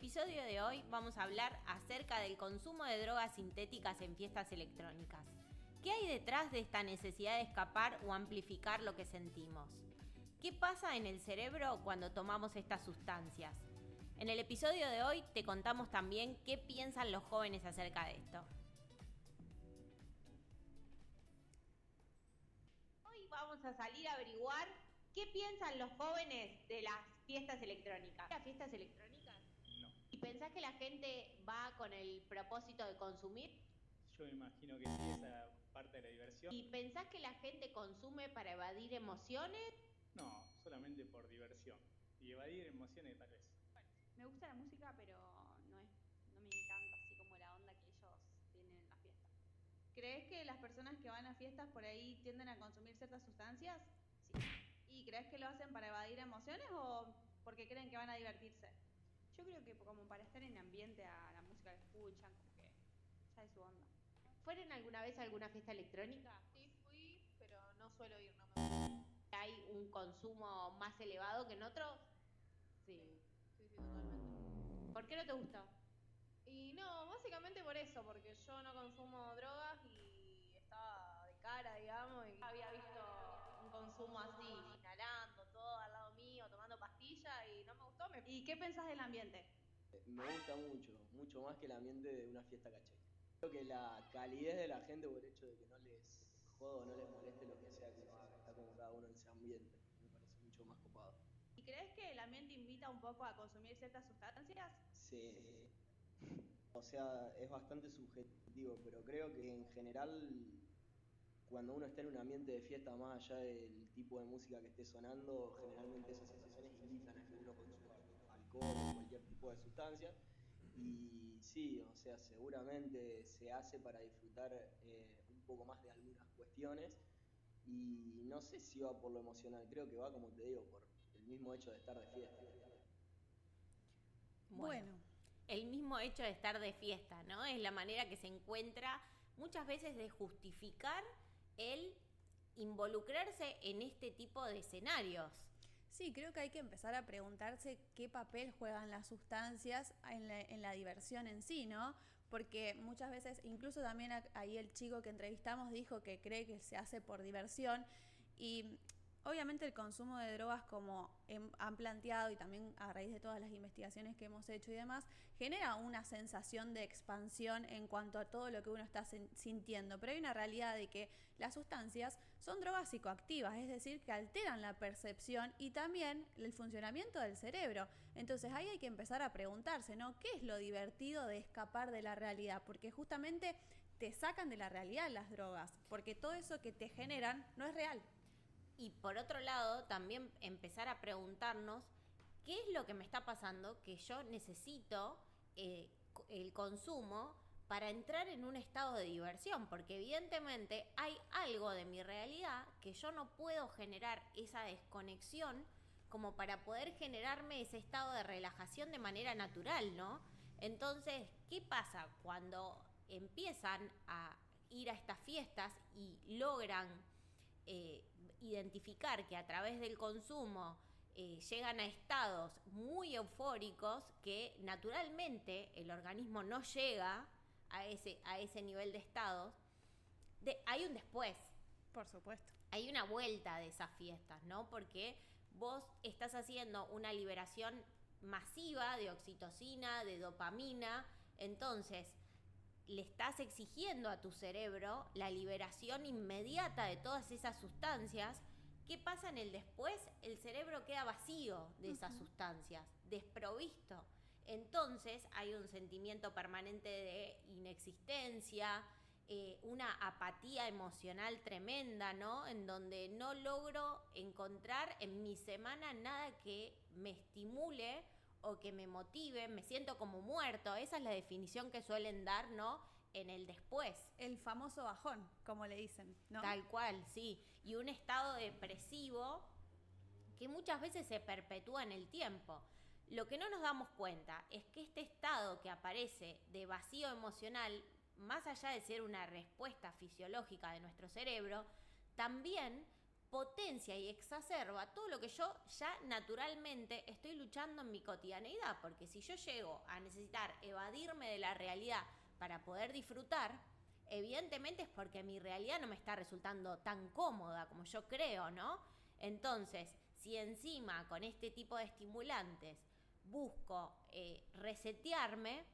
episodio de hoy vamos a hablar acerca del consumo de drogas sintéticas en fiestas electrónicas. ¿Qué hay detrás de esta necesidad de escapar o amplificar lo que sentimos? ¿Qué pasa en el cerebro cuando tomamos estas sustancias? En el episodio de hoy te contamos también qué piensan los jóvenes acerca de esto. Hoy vamos a salir a averiguar qué piensan los jóvenes de las fiestas electrónicas. ¿Las fiestas electrónicas? No. ¿Y pensás que la gente va con el propósito de consumir? Yo me imagino que sí, esa parte de la diversión. ¿Y pensás que la gente consume para evadir emociones? No, solamente por diversión. Y evadir emociones tal vez. Me gusta la música, pero no me encanta así como la onda que ellos tienen en la fiesta. ¿Crees que las personas que van a fiestas por ahí tienden a consumir ciertas sustancias? Sí. ¿Y crees que lo hacen para evadir emociones o porque creen que van a divertirse? Yo creo que como para estar en ambiente a la música que escuchan, como que ya es su onda. ¿Fueron alguna vez a alguna fiesta electrónica? Sí, fui, pero no suelo ir, no me gusta. ¿Hay un consumo más elevado que en otros? Sí, totalmente. ¿Por qué no te gustó? Y no, básicamente por eso, porque yo no consumo drogas y estaba de cara, digamos, y había visto un consumo así, inhalando todo al lado mío, tomando pastillas y no me gustó. ¿Y qué pensás del ambiente? Me gusta mucho más que el ambiente de una fiesta caché. Creo que la calidez de la gente por el hecho de que no les joda o no les moleste lo que sea que haga, está como cada uno en ese ambiente, me parece mucho más copado. ¿Y crees que el ambiente invita un poco a consumir ciertas sustancias? Sí. O sea, es bastante subjetivo, pero creo que en general, cuando uno está en un ambiente de fiesta, más allá del tipo de música que esté sonando, generalmente esas sensaciones invitan a que uno consuma alcohol o cualquier tipo de sustancia. Y sí, o sea, seguramente se hace para disfrutar un poco más de algunas cuestiones. Y no sé si va por lo emocional, creo que va, como te digo, por el mismo hecho de estar de fiesta. Bueno, el mismo hecho de estar de fiesta, ¿no? Es la manera que se encuentra muchas veces de justificar el involucrarse en este tipo de escenarios. Sí, creo que hay que empezar a preguntarse qué papel juegan las sustancias en la diversión en sí, ¿no? Porque muchas veces, incluso también ahí el chico que entrevistamos dijo que cree que se hace por diversión y obviamente el consumo de drogas, como han planteado y también a raíz de todas las investigaciones que hemos hecho y demás, genera una sensación de expansión en cuanto a todo lo que uno está sintiendo. Pero hay una realidad de que las sustancias son drogas psicoactivas, es decir, que alteran la percepción y también el funcionamiento del cerebro. Entonces ahí hay que empezar a preguntarse, ¿no? ¿Qué es lo divertido de escapar de la realidad? Porque justamente te sacan de la realidad las drogas, porque todo eso que te generan no es real. Y por otro lado, también empezar a preguntarnos qué es lo que me está pasando que yo necesito el consumo para entrar en un estado de diversión, porque evidentemente hay algo de mi realidad que yo no puedo generar esa desconexión como para poder generarme ese estado de relajación de manera natural, ¿no? Entonces, ¿qué pasa cuando empiezan a ir a estas fiestas y logran identificar que a través del consumo llegan a estados muy eufóricos que naturalmente el organismo no llega a ese nivel de estados? Hay un después. Por supuesto. Hay una vuelta de esas fiestas, ¿no? Porque vos estás haciendo una liberación masiva de oxitocina, de dopamina, entonces le estás exigiendo a tu cerebro la liberación inmediata de todas esas sustancias. ¿Qué pasa en el después? El cerebro queda vacío de esas sustancias, desprovisto. Entonces hay un sentimiento permanente de inexistencia, una apatía emocional tremenda, ¿no? En donde no logro encontrar en mi semana nada que me estimule o que me motive, me siento como muerto. Esa es la definición que suelen dar, ¿no? En el después. El famoso bajón, como le dicen, ¿no? Tal cual, sí. Y un estado depresivo que muchas veces se perpetúa en el tiempo. Lo que no nos damos cuenta es que este estado que aparece de vacío emocional, más allá de ser una respuesta fisiológica de nuestro cerebro, también potencia y exacerba todo lo que yo ya naturalmente estoy luchando en mi cotidianeidad, porque si yo llego a necesitar evadirme de la realidad para poder disfrutar, evidentemente es porque mi realidad no me está resultando tan cómoda como yo creo, ¿no? Entonces, si encima con este tipo de estimulantes busco resetearme,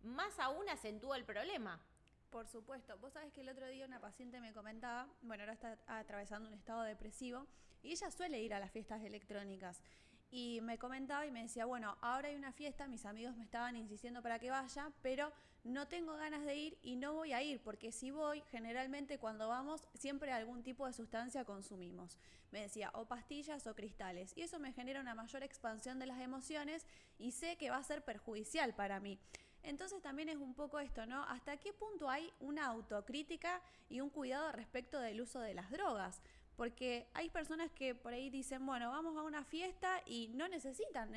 más aún acentúo el problema. Por supuesto. Vos sabés que el otro día una paciente me comentaba, bueno, ahora está atravesando un estado depresivo y ella suele ir a las fiestas electrónicas. Y me comentaba y me decía, bueno, ahora hay una fiesta, mis amigos me estaban insistiendo para que vaya, pero no tengo ganas de ir y no voy a ir, porque si voy, generalmente cuando vamos, siempre algún tipo de sustancia consumimos. Me decía, o pastillas o cristales, y eso me genera una mayor expansión de las emociones y sé que va a ser perjudicial para mí. Entonces también es un poco esto, ¿no? ¿Hasta qué punto hay una autocrítica y un cuidado respecto del uso de las drogas? Porque hay personas que por ahí dicen, bueno, vamos a una fiesta y no necesitan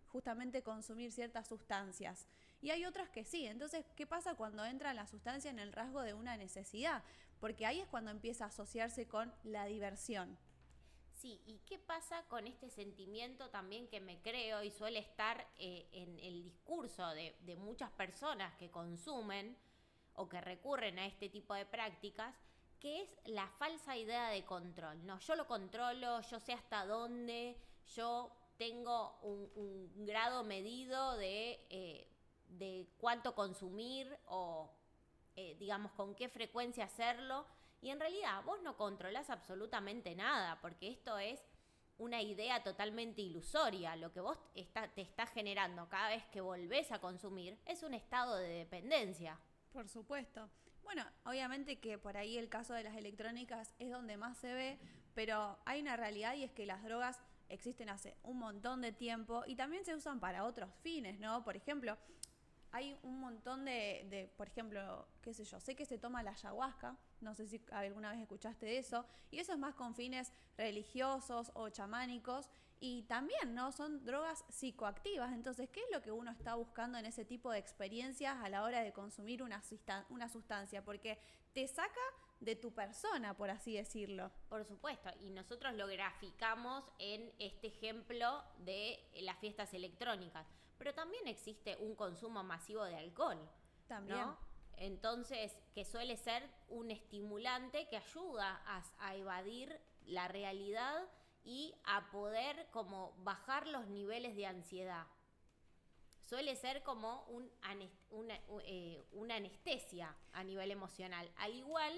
justamente consumir ciertas sustancias. Y hay otras que sí. Entonces, ¿qué pasa cuando entra la sustancia en el rasgo de una necesidad? Porque ahí es cuando empieza a asociarse con la diversión. Sí, ¿y qué pasa con este sentimiento también que me creo y suele estar en el discurso de muchas personas que consumen o que recurren a este tipo de prácticas, que es la falsa idea de control? No, yo lo controlo, yo sé hasta dónde, yo tengo un grado medido de cuánto consumir o, digamos, con qué frecuencia hacerlo. Y en realidad vos no controlás absolutamente nada, porque esto es una idea totalmente ilusoria. Lo que vos te está generando cada vez que volvés a consumir es un estado de dependencia. Por supuesto. Bueno, obviamente que por ahí el caso de las electrónicas es donde más se ve, pero hay una realidad y es que las drogas existen hace un montón de tiempo y también se usan para otros fines, ¿no? Por ejemplo, hay un montón por ejemplo, qué sé yo, sé que se toma la ayahuasca, no sé si alguna vez escuchaste de eso, y eso es más con fines religiosos o chamánicos, y también, ¿no? Son drogas psicoactivas. Entonces, ¿qué es lo que uno está buscando en ese tipo de experiencias a la hora de consumir una sustancia? Porque te saca de tu persona, por así decirlo. Por supuesto, y nosotros lo graficamos en este ejemplo de las fiestas electrónicas, pero también existe un consumo masivo de alcohol, También. ¿no? Entonces, que suele ser un estimulante que ayuda a evadir la realidad y a poder como bajar los niveles de ansiedad. Suele ser como una anestesia a nivel emocional, al igual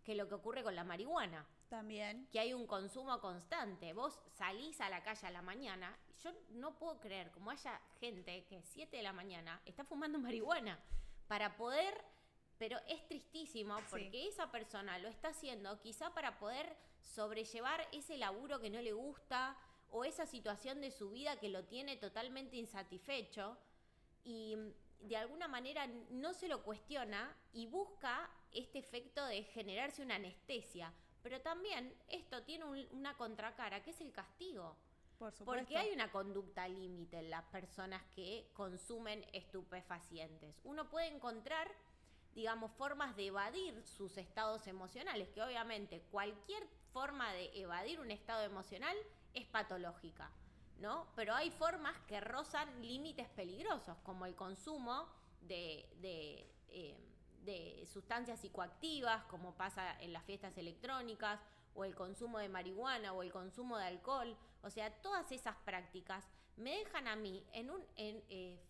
que lo que ocurre con la marihuana. También. Que hay un consumo constante. Vos salís a la calle a la mañana, yo no puedo creer como haya gente que 7 de la mañana está fumando marihuana para poder, pero es tristísimo porque Sí. esa persona lo está haciendo quizá para poder sobrellevar ese laburo que no le gusta o esa situación de su vida que lo tiene totalmente insatisfecho y de alguna manera no se lo cuestiona y busca este efecto de generarse una anestesia. Pero también esto tiene una contracara, que es el castigo. Por supuesto. Porque hay una conducta límite en las personas que consumen estupefacientes. Uno puede encontrar, digamos, formas de evadir sus estados emocionales, que obviamente cualquier forma de evadir un estado emocional es patológica, ¿no? Pero hay formas que rozan límites peligrosos, como el consumo de sustancias psicoactivas, como pasa en las fiestas electrónicas, o el consumo de marihuana, o el consumo de alcohol. O sea, todas esas prácticas me dejan a mí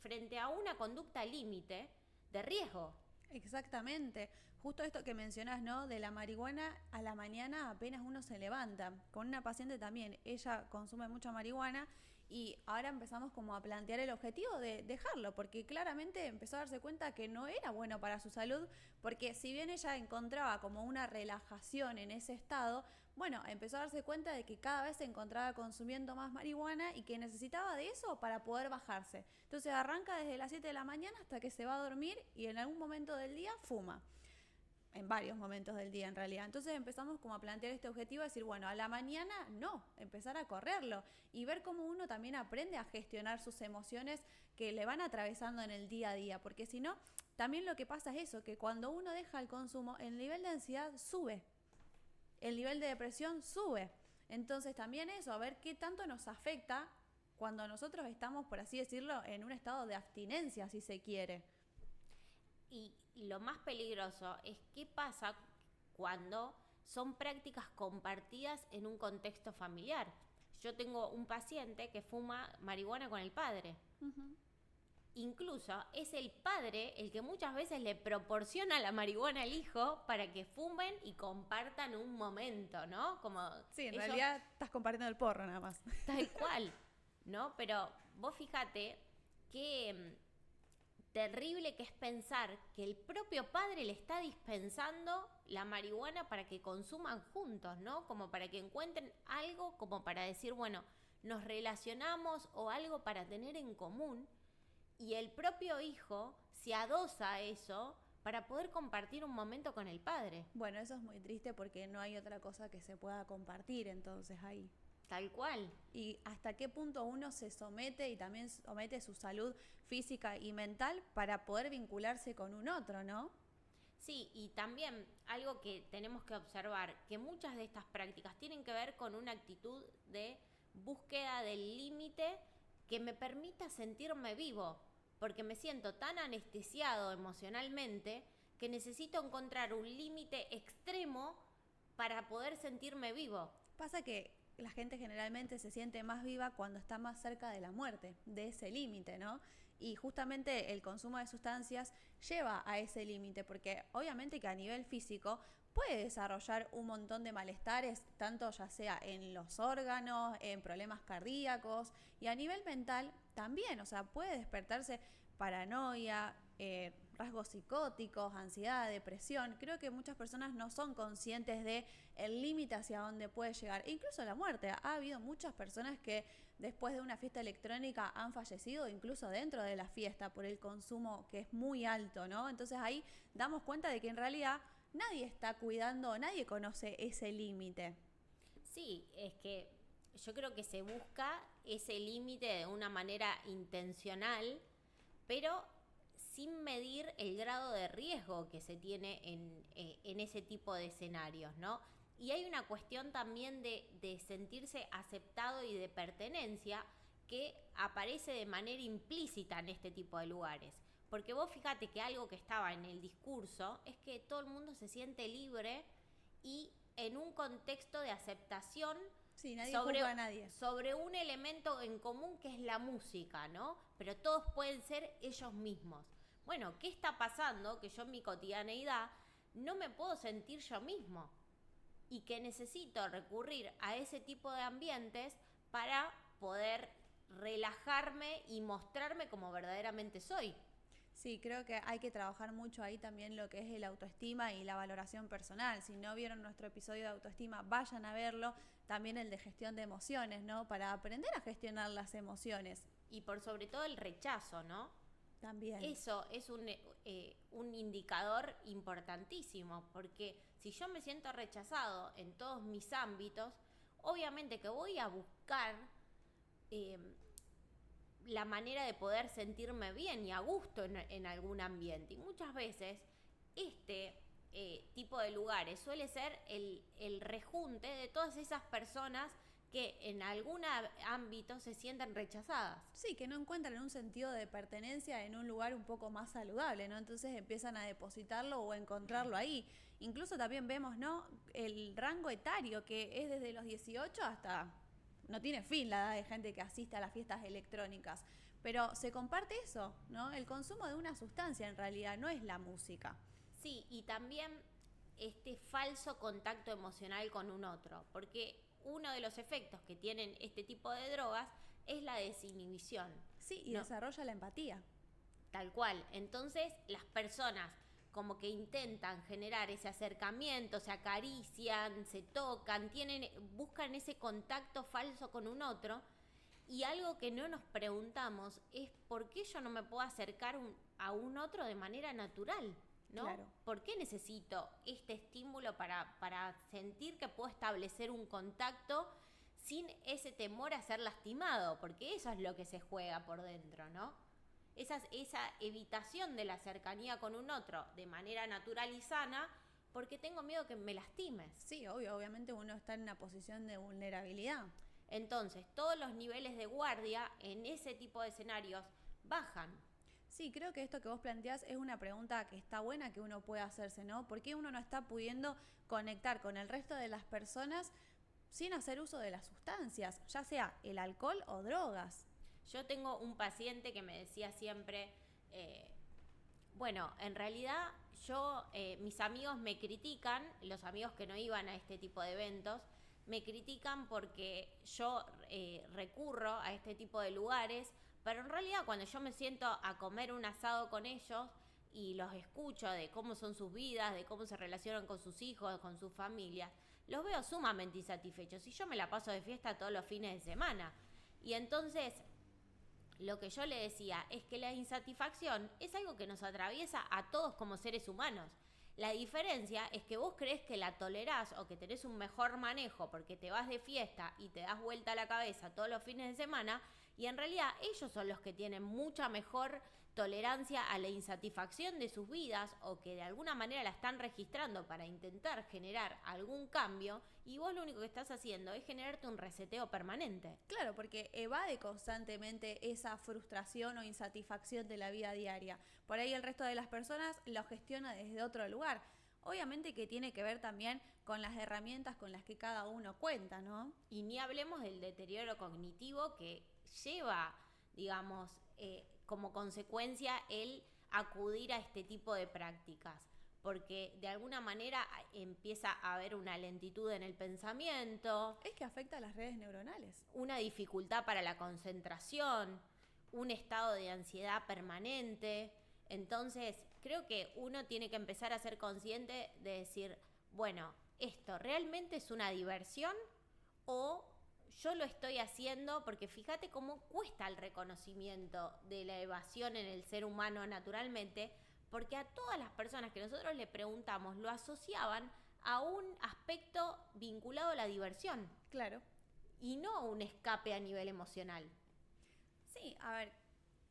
frente a una conducta límite de riesgo. Exactamente. Justo esto que mencionás, ¿no? De la marihuana a la mañana apenas uno se levanta. Con una paciente también, ella consume mucha marihuana y ahora empezamos como a plantear el objetivo de dejarlo, porque claramente empezó a darse cuenta que no era bueno para su salud, porque si bien ella encontraba como una relajación en ese estado, bueno, empezó a darse cuenta de que cada vez se encontraba consumiendo más marihuana y que necesitaba de eso para poder bajarse. Entonces arranca desde las 7 de la mañana hasta que se va a dormir y en algún momento del día fuma. En varios momentos del día en realidad. Entonces empezamos como a plantear este objetivo de decir, bueno, a la mañana no, empezar a correrlo y ver cómo uno también aprende a gestionar sus emociones que le van atravesando en el día a día, porque si no, también lo que pasa es eso, que cuando uno deja el consumo, el nivel de ansiedad sube, el nivel de depresión sube. Entonces también eso, a ver qué tanto nos afecta cuando nosotros estamos, por así decirlo, en un estado de abstinencia, si se quiere. Y lo más peligroso es qué pasa cuando son prácticas compartidas en un contexto familiar. Yo tengo un paciente que fuma marihuana con el padre. Uh-huh. Incluso es el padre el que muchas veces le proporciona la marihuana al hijo para que fumen y compartan un momento, ¿no? Como Sí, en ellos- realidad estás compartiendo el porro nada más. Tal cual, ¿no? Pero vos fíjate qué terrible que es pensar que el propio padre le está dispensando la marihuana para que consuman juntos, ¿no? Como para que encuentren algo, como para decir, bueno, nos relacionamos o algo para tener en común. Y el propio hijo se adosa a eso para poder compartir un momento con el padre. Bueno, eso es muy triste porque no hay otra cosa que se pueda compartir entonces ahí. Tal cual. Y hasta qué punto uno se somete y también somete su salud física y mental para poder vincularse con un otro, ¿no? Sí, y también algo que tenemos que observar, que muchas de estas prácticas tienen que ver con una actitud de búsqueda del límite que me permita sentirme vivo, porque me siento tan anestesiado emocionalmente que necesito encontrar un límite extremo para poder sentirme vivo. Pasa que la gente generalmente se siente más viva cuando está más cerca de la muerte, de ese límite, ¿no? Y justamente el consumo de sustancias lleva a ese límite, porque obviamente que a nivel físico puede desarrollar un montón de malestares, tanto ya sea en los órganos, en problemas cardíacos, y a nivel mental también, o sea, puede despertarse paranoia, rasgos psicóticos, ansiedad, depresión. Creo que muchas personas no son conscientes de el límite hacia donde puede llegar. E incluso la muerte. Ha habido muchas personas que después de una fiesta electrónica han fallecido, incluso dentro de la fiesta, por el consumo que es muy alto, ¿no? Entonces ahí damos cuenta de que en realidad nadie está cuidando, nadie conoce ese límite. Sí, es que yo creo que se busca ese límite de una manera intencional, pero sin medir el grado de riesgo que se tiene en ese tipo de escenarios, ¿no? Y hay una cuestión también de sentirse aceptado y de pertenencia que aparece de manera implícita en este tipo de lugares. Porque vos fíjate que algo que estaba en el discurso es que todo el mundo se siente libre y en un contexto de aceptación Sí, nadie juzga a nadie. sobre un elemento en común que es la música, ¿no? Pero todos pueden ser ellos mismos. Bueno, ¿qué está pasando? Que yo en mi cotidianeidad no me puedo sentir yo mismo y que necesito recurrir a ese tipo de ambientes para poder relajarme y mostrarme como verdaderamente soy. Sí, creo que hay que trabajar mucho ahí también lo que es el autoestima y la valoración personal. Si no vieron nuestro episodio de autoestima, vayan a verlo. También el de gestión de emociones, ¿no? Para aprender a gestionar las emociones. Y por sobre todo el rechazo, ¿no? También. Eso es un indicador importantísimo, porque si yo me siento rechazado en todos mis ámbitos, obviamente que voy a buscar la manera de poder sentirme bien y a gusto en algún ambiente. Y muchas veces este tipo de lugares suele ser el rejunte de todas esas personas que en algún ámbito se sienten rechazadas. Sí, que no encuentran un sentido de pertenencia en un lugar un poco más saludable, ¿no? Entonces empiezan a depositarlo o encontrarlo ahí. Incluso también vemos, ¿no? El rango etario que es desde los 18 hasta... No tiene fin la edad de gente que asiste a las fiestas electrónicas. Pero se comparte eso, ¿no? El consumo de una sustancia en realidad no es la música. Sí, y también este falso contacto emocional con un otro, porque uno de los efectos que tienen este tipo de drogas es la desinhibición. Sí, y ¿no? desarrolla la empatía. Tal cual. Entonces, las personas como que intentan generar ese acercamiento, se acarician, se tocan, buscan ese contacto falso con un otro. Y algo que no nos preguntamos es por qué yo no me puedo acercar a un otro de manera natural, ¿no? Claro. ¿Por qué necesito este estímulo para sentir que puedo establecer un contacto sin ese temor a ser lastimado? Porque eso es lo que se juega por dentro, ¿no? Esa evitación de la cercanía con un otro de manera natural y sana porque tengo miedo que me lastimes. Sí, obviamente uno está en una posición de vulnerabilidad. Entonces, todos los niveles de guardia en ese tipo de escenarios bajan. Sí, creo que esto que vos planteás es una pregunta que está buena que uno puede hacerse, ¿no? ¿Por qué uno no está pudiendo conectar con el resto de las personas sin hacer uso de las sustancias, ya sea el alcohol o drogas? Yo tengo un paciente que me decía siempre, bueno, en realidad mis amigos me critican, los amigos que no iban a este tipo de eventos, me critican porque yo recurro a este tipo de lugares, pero en realidad cuando yo me siento a comer un asado con ellos y los escucho de cómo son sus vidas, de cómo se relacionan con sus hijos, con sus familias, los veo sumamente insatisfechos y yo me la paso de fiesta todos los fines de semana. Y entonces lo que yo le decía es que la insatisfacción es algo que nos atraviesa a todos como seres humanos. La diferencia es que vos crees que la tolerás o que tenés un mejor manejo porque te vas de fiesta y te das vuelta a la cabeza todos los fines de semana, y en realidad ellos son los que tienen mucha mejor tolerancia a la insatisfacción de sus vidas, o que de alguna manera la están registrando para intentar generar algún cambio, y vos lo único que estás haciendo es generarte un reseteo permanente. Claro, porque evade constantemente esa frustración o insatisfacción de la vida diaria. Por ahí el resto de las personas lo gestiona desde otro lugar. Obviamente que tiene que ver también con las herramientas con las que cada uno cuenta, ¿no? Y ni hablemos del deterioro cognitivo que lleva, digamos, como consecuencia el acudir a este tipo de prácticas, porque de alguna manera empieza a haber una lentitud en el pensamiento. Es que afecta a las redes neuronales. Una dificultad para la concentración, un estado de ansiedad permanente. Entonces, creo que uno tiene que empezar a ser consciente de decir, bueno, ¿esto realmente es una diversión o yo lo estoy haciendo? Porque fíjate cómo cuesta el reconocimiento de la evasión en el ser humano naturalmente, porque a todas las personas que nosotros le preguntamos lo asociaban a un aspecto vinculado a la diversión. Claro. Y no a un escape a nivel emocional. Sí, a ver,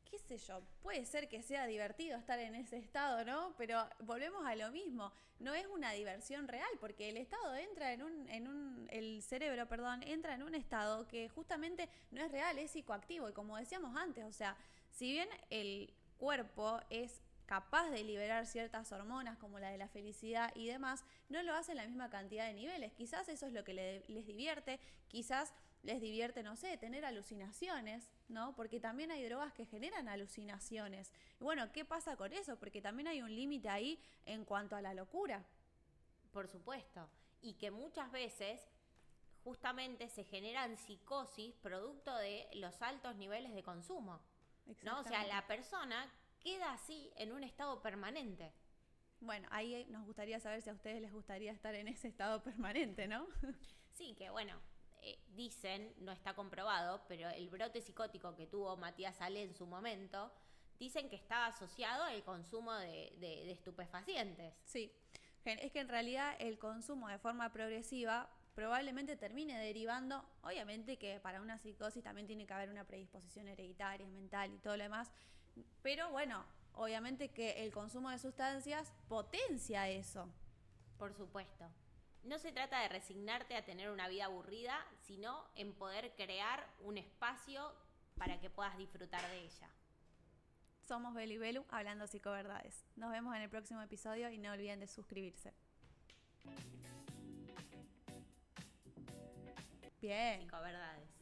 qué sé yo, puede ser que sea divertido estar en ese estado, ¿no? Pero volvemos a lo mismo, no es una diversión real, porque el estado entra el cerebro, entra en un estado que justamente no es real, es psicoactivo. Y como decíamos antes, o sea, si bien el cuerpo es capaz de liberar ciertas hormonas como la de la felicidad y demás, no lo hace en la misma cantidad de niveles. Quizás eso es lo que les divierte, quizás les divierte, no sé, tener alucinaciones, ¿no? Porque también hay drogas que generan alucinaciones. Y bueno, ¿qué pasa con eso? Porque también hay un límite ahí en cuanto a la locura. Por supuesto. Y que muchas veces justamente se generan psicosis producto de los altos niveles de consumo, ¿no? O sea, la persona queda así en un estado permanente. Bueno, ahí nos gustaría saber si a ustedes les gustaría estar en ese estado permanente, ¿no? Sí, que bueno, dicen, no está comprobado, pero el brote psicótico que tuvo Matías Ale en su momento, dicen que estaba asociado al consumo de estupefacientes. Sí, es que en realidad el consumo de forma progresiva probablemente termine derivando, obviamente que para una psicosis también tiene que haber una predisposición hereditaria, mental y todo lo demás, pero bueno, obviamente que el consumo de sustancias potencia eso. Por supuesto. No se trata de resignarte a tener una vida aburrida, sino en poder crear un espacio para que puedas disfrutar de ella. Somos Belu y Belu, hablando psicoverdades. Nos vemos en el próximo episodio y no olviden de suscribirse. Bien. Psicoverdades.